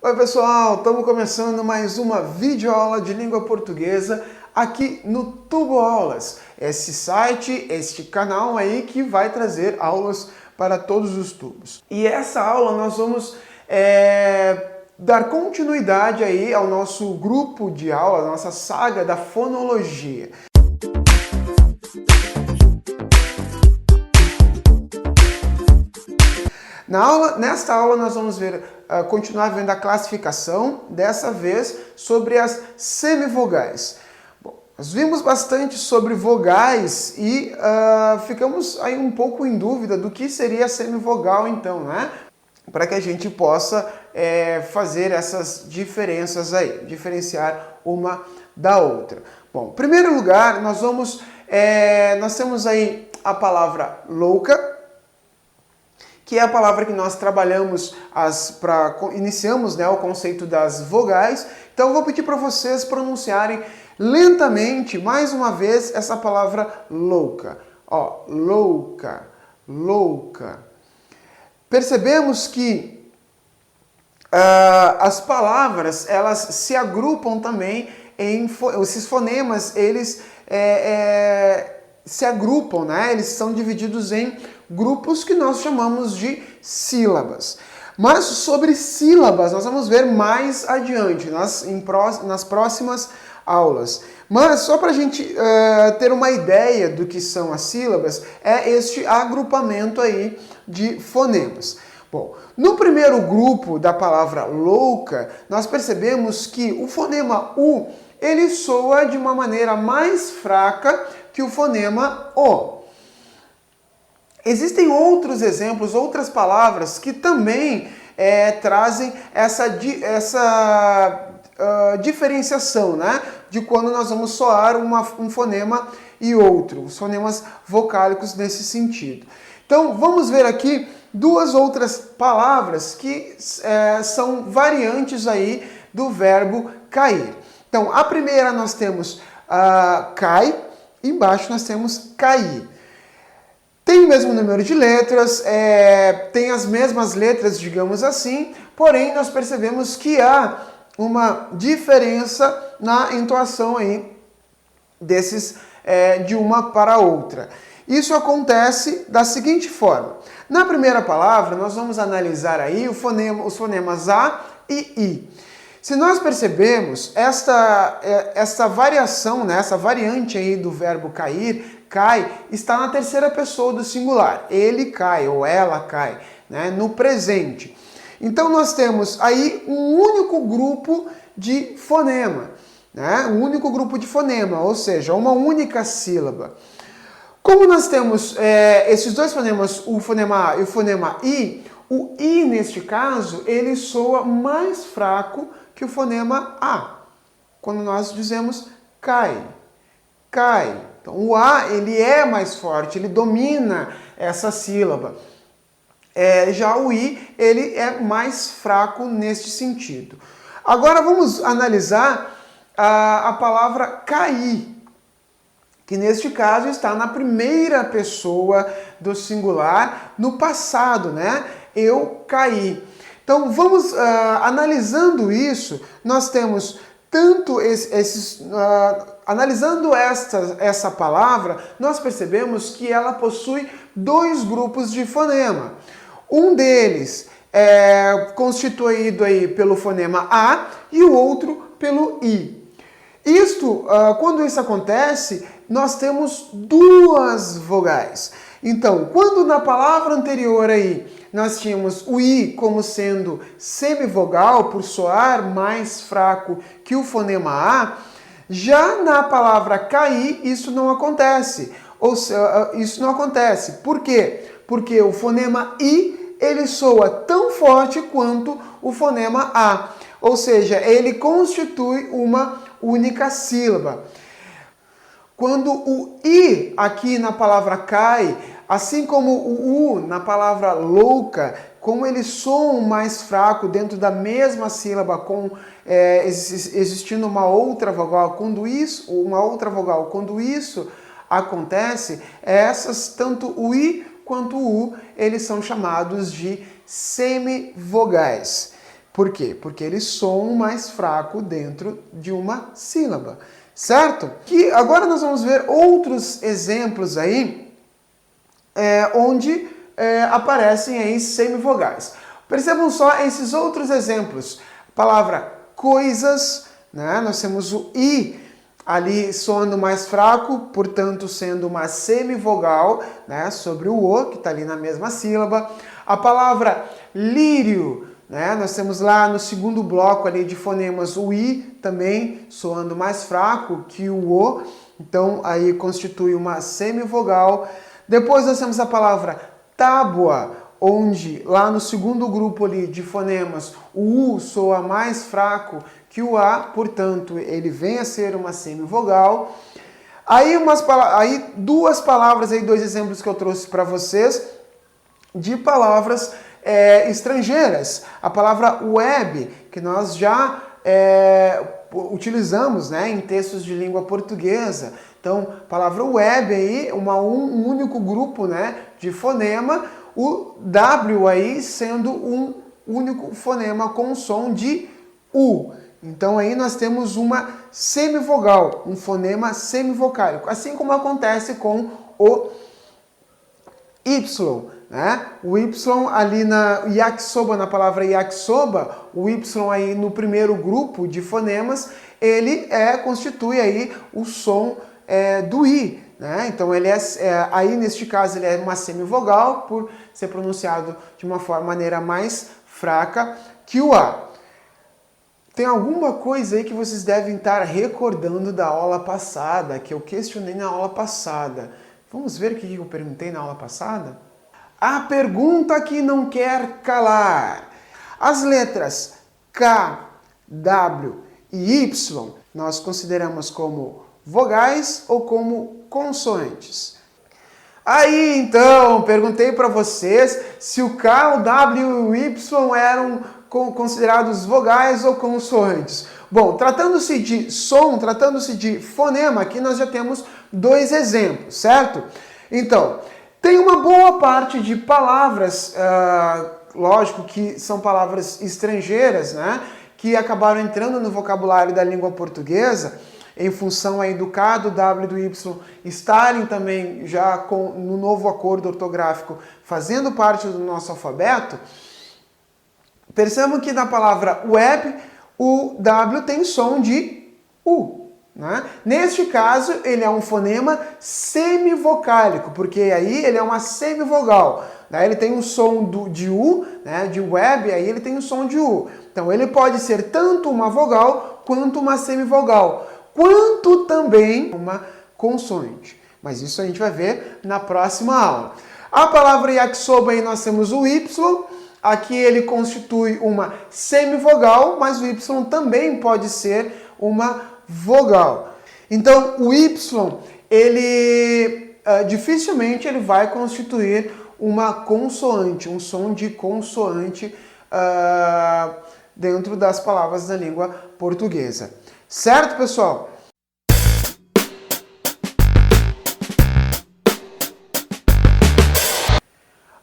Oi pessoal, estamos começando mais uma videoaula de língua portuguesa aqui no Tubo Aulas. Esse site, este canal aí que vai trazer aulas para todos os tubos. E essa aula nós vamos dar continuidade aí ao nosso grupo de aula, a nossa saga da fonologia. Nesta aula nós vamos continuar vendo a classificação, dessa vez sobre as semivogais. Bom, nós vimos bastante sobre vogais e ficamos aí um pouco em dúvida do que seria semivogal então, né? Para que a gente possa fazer essas diferenças aí, diferenciar uma da outra. Bom, em primeiro lugar, nós temos aí a palavra louca, que é a palavra que nós trabalhamos, iniciamos, né, o conceito das vogais. Então eu vou pedir para vocês pronunciarem lentamente, mais uma vez, essa palavra louca. Ó, louca, louca. Percebemos que as palavras, elas se agrupam também esses fonemas, eles se agrupam, né? Eles são divididos em grupos que nós chamamos de sílabas. Mas sobre sílabas nós vamos ver mais adiante, nas próximas aulas. Mas só para a gente ter uma ideia do que são as sílabas, é este agrupamento aí de fonemas. Bom, no primeiro grupo da palavra louca, nós percebemos que o fonema U, ele soa de uma maneira mais fraca que o fonema O. Existem outros exemplos, outras palavras que também trazem essa diferenciação, né? De quando nós vamos soar um fonema e outro, os fonemas vocálicos nesse sentido. Então, vamos ver aqui duas outras palavras que são variantes aí do verbo cair. Então, a primeira nós temos cai, embaixo nós temos cair. Tem o mesmo número de letras, tem as mesmas letras, digamos assim, porém nós percebemos que há uma diferença na entoação aí de uma para a outra. Isso acontece da seguinte forma. Na primeira palavra, nós vamos analisar aí os fonemas A e I. Se nós percebemos essa variação, né, essa variante aí do verbo cair, cai, está na terceira pessoa do singular. Ele cai ou ela cai, né, no presente. Então nós temos aí um único grupo de fonema, né, um único grupo de fonema, ou seja, uma única sílaba. Como nós temos esses dois fonemas, o fonema A e o fonema I, o I neste caso, ele soa mais fraco que o fonema A, quando nós dizemos cai, cai. Então o A, ele é mais forte, ele domina essa sílaba. Já o I, ele é mais fraco neste sentido. Agora vamos analisar a palavra cair, que neste caso está na primeira pessoa do singular, no passado, né? Eu caí. Então vamos analisando isso, nós temos tanto analisando essa palavra, nós percebemos que ela possui dois grupos de fonema. Um deles é constituído aí pelo fonema A e o outro pelo I. Quando isso acontece, nós temos duas vogais. Então, quando na palavra anterior aí nós tínhamos o I como sendo semivogal, por soar mais fraco que o fonema A, já na palavra cair isso não acontece. Isso não acontece. Por quê? Porque o fonema I, ele soa tão forte quanto o fonema A. Ou seja, ele constitui uma única sílaba. Quando o I aqui na palavra cai, assim como o U na palavra louca, como eles soam mais fraco dentro da mesma sílaba, existindo uma outra vogal, quando isso acontece, tanto o I quanto o U, eles são chamados de semivogais. Por quê? Porque eles soam mais fraco dentro de uma sílaba, certo? Que agora nós vamos ver outros exemplos aí, onde aparecem aí semivogais. Percebam só esses outros exemplos. A palavra coisas, né? Nós temos o i ali soando mais fraco, portanto sendo uma semivogal, né? Sobre o o, que está ali na mesma sílaba. A palavra lírio, né? Nós temos lá no segundo bloco ali de fonemas o i também soando mais fraco que o o, então aí constitui uma semivogal. Depois nós temos a palavra tábua, onde lá no segundo grupo ali de fonemas o u soa mais fraco que o a, portanto ele vem a ser uma semivogal. Aí duas palavras, aí, dois exemplos que eu trouxe para vocês de palavras estrangeiras. A palavra web, que nós já utilizamos, né, em textos de língua portuguesa. Então, a palavra web aí, um único grupo, né, de fonema, o W aí sendo um único fonema com som de U. Então aí nós temos uma semivogal, um fonema semivocálico, assim como acontece com o Y, né? O Y ali na yakisoba, na palavra yakisoba, o Y aí no primeiro grupo de fonemas, ele constitui aí o som do I, né? Então ele aí neste caso ele é uma semivogal por ser pronunciado de uma maneira mais fraca que o A. Tem alguma coisa aí que vocês devem estar recordando da aula passada, que eu questionei na aula passada. Vamos ver o que eu perguntei na aula passada? A pergunta que não quer calar. As letras K, W e Y nós consideramos como vogais ou como consoantes? Aí então, perguntei para vocês se o K, o W e o Y eram considerados vogais ou consoantes. Bom, tratando-se de som, tratando-se de fonema, aqui nós já temos dois exemplos, certo? Então, tem uma boa parte de palavras, lógico que são palavras estrangeiras, né? Que acabaram entrando no vocabulário da língua portuguesa, em função aí do K, do W e do Y estarem também já no novo acordo ortográfico, fazendo parte do nosso alfabeto. Percebam que na palavra web, o W tem som de U, né? Neste caso, ele é um fonema semivocálico, porque aí ele é uma semivogal. Né? Ele tem um som de U, né? De web, aí ele tem um som de U. Então ele pode ser tanto uma vogal quanto uma semivogal, quanto também uma consoante. Mas isso a gente vai ver na próxima aula. A palavra yakisoba aí nós temos o Y. Aqui ele constitui uma semivogal, mas o Y também pode ser uma vogal. Então, o Y, ele dificilmente ele vai constituir uma consoante, um som de consoante dentro das palavras da língua portuguesa. Certo, pessoal?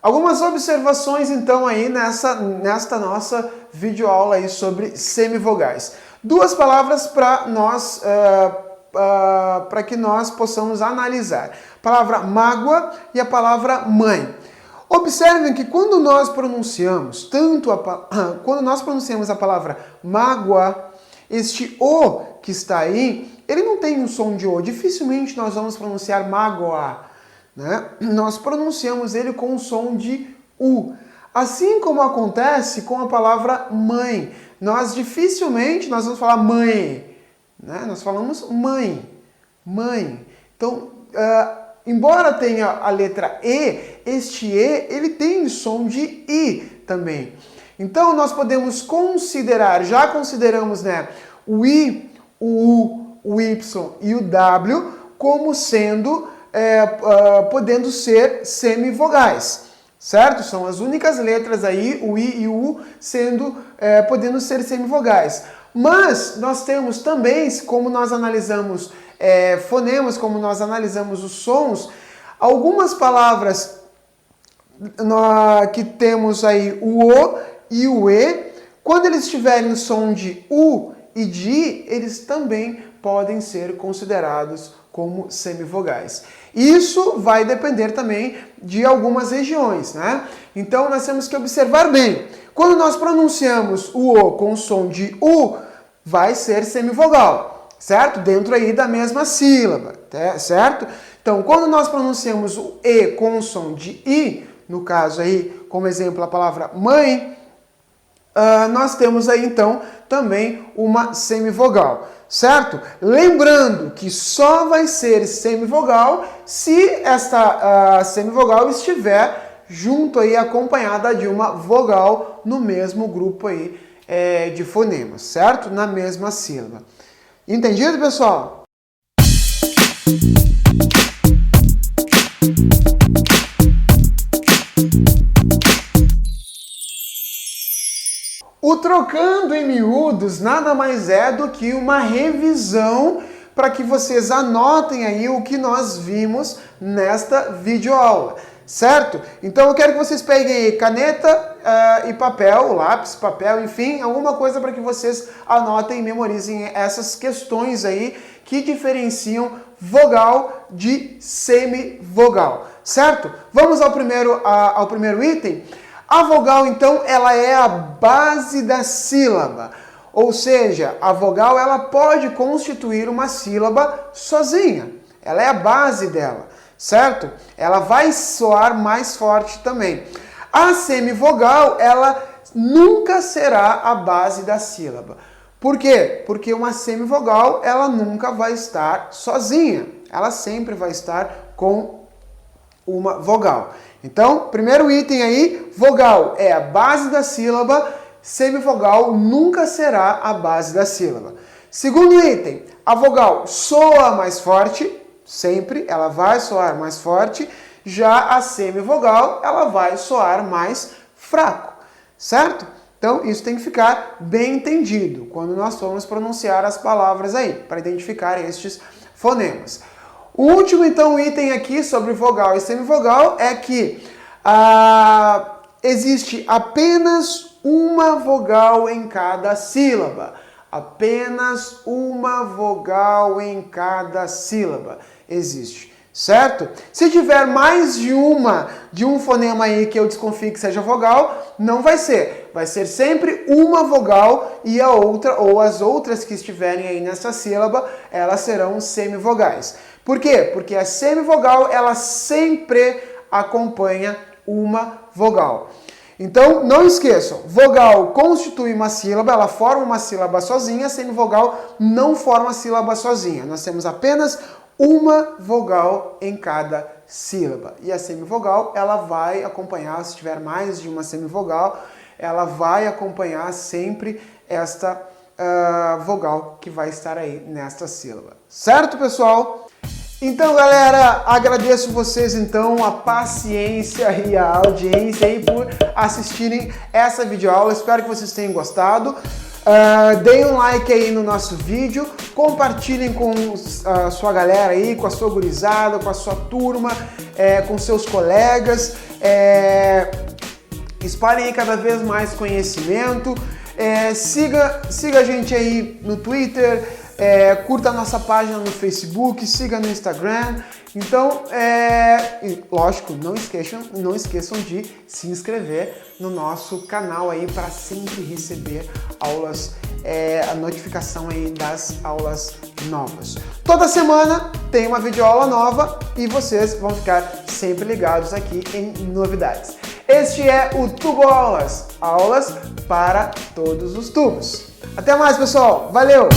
Algumas observações, então, aí nesta nossa videoaula aí sobre semivogais. Duas palavras para nós, para que nós possamos analisar. A palavra mágoa e a palavra mãe. Observem que quando nós pronunciamos quando nós pronunciamos a palavra mágoa, este O que está aí, ele não tem um som de O. Dificilmente nós vamos pronunciar mágoa, né? Nós pronunciamos ele com o som de U. Assim como acontece com a palavra mãe. Dificilmente nós vamos falar mãe, né? Nós falamos mãe, mãe. Então, embora tenha a letra E, este E, ele tem som de I também. Então, nós podemos já consideramos, né, o I, o U, o Y e o W como sendo, podendo ser semivogais, certo? São as únicas letras aí, o I e o U, podendo ser semivogais. Mas nós temos também, como nós analisamos fonemas, como nós analisamos os sons, algumas palavras que temos aí o O e o E Quando eles tiverem o som de U e de I, eles também podem ser considerados como semivogais. Isso vai depender também de algumas regiões, né? Então nós temos que observar bem. Quando nós pronunciamos o O com o som de U, vai ser semivogal, certo? Dentro aí da mesma sílaba, certo? Então, quando nós pronunciamos o E com o som de I, no caso aí, como exemplo, a palavra mãe, nós temos aí então também uma semivogal, certo? Lembrando que só vai ser semivogal se esta semivogal estiver junto aí, acompanhada de uma vogal no mesmo grupo aí de fonemas, certo? Na mesma sílaba. Entendido, pessoal? O Trocando em Miúdos nada mais é do que uma revisão para que vocês anotem aí o que nós vimos nesta videoaula, certo? Então eu quero que vocês peguem aí caneta e papel, lápis, papel, enfim, alguma coisa para que vocês anotem e memorizem essas questões aí que diferenciam vogal de semivogal, certo? Vamos ao primeiro item. A vogal, então, ela é a base da sílaba, ou seja, a vogal ela pode constituir uma sílaba sozinha, ela é a base dela, certo? Ela vai soar mais forte também. A semivogal, ela nunca será a base da sílaba. Por quê? Porque uma semivogal, ela nunca vai estar sozinha, ela sempre vai estar com uma vogal. Então, primeiro item aí, vogal é a base da sílaba, semivogal nunca será a base da sílaba. Segundo item, a vogal soa mais forte, sempre, ela vai soar mais forte, já a semivogal, ela vai soar mais fraco, certo? Então, isso tem que ficar bem entendido quando nós formos pronunciar as palavras aí, para identificar estes fonemas. O último, então, item aqui sobre vogal e semivogal é que existe apenas uma vogal em cada sílaba. Apenas uma vogal em cada sílaba existe, certo? Se tiver mais de um fonema aí que eu desconfie que seja vogal, não vai ser. Vai ser sempre uma vogal e a outra, ou as outras que estiverem aí nessa sílaba, elas serão semivogais. Por quê? Porque a semivogal, ela sempre acompanha uma vogal. Então, não esqueçam, vogal constitui uma sílaba, ela forma uma sílaba sozinha, semivogal não forma sílaba sozinha. Nós temos apenas uma vogal em cada sílaba. E a semivogal, ela vai acompanhar, se tiver mais de uma semivogal, ela vai acompanhar sempre esta vogal que vai estar aí nesta sílaba. Certo, pessoal? Então, galera, agradeço vocês, então, a paciência e a audiência aí por assistirem essa videoaula. Espero que vocês tenham gostado. Deem um like aí no nosso vídeo, compartilhem com a sua galera aí, com a sua gurizada, com a sua turma, com seus colegas. Espalhem aí cada vez mais conhecimento. Siga a gente aí no Twitter. Curta a nossa página no Facebook, siga no Instagram. Então, lógico, não esqueçam de se inscrever no nosso canal aí para sempre receber aulas, a notificação aí das aulas novas. Toda semana tem uma videoaula nova e vocês vão ficar sempre ligados aqui em novidades. Este é o Tubo Aulas, aulas para todos os tubos. Até mais, pessoal. Valeu!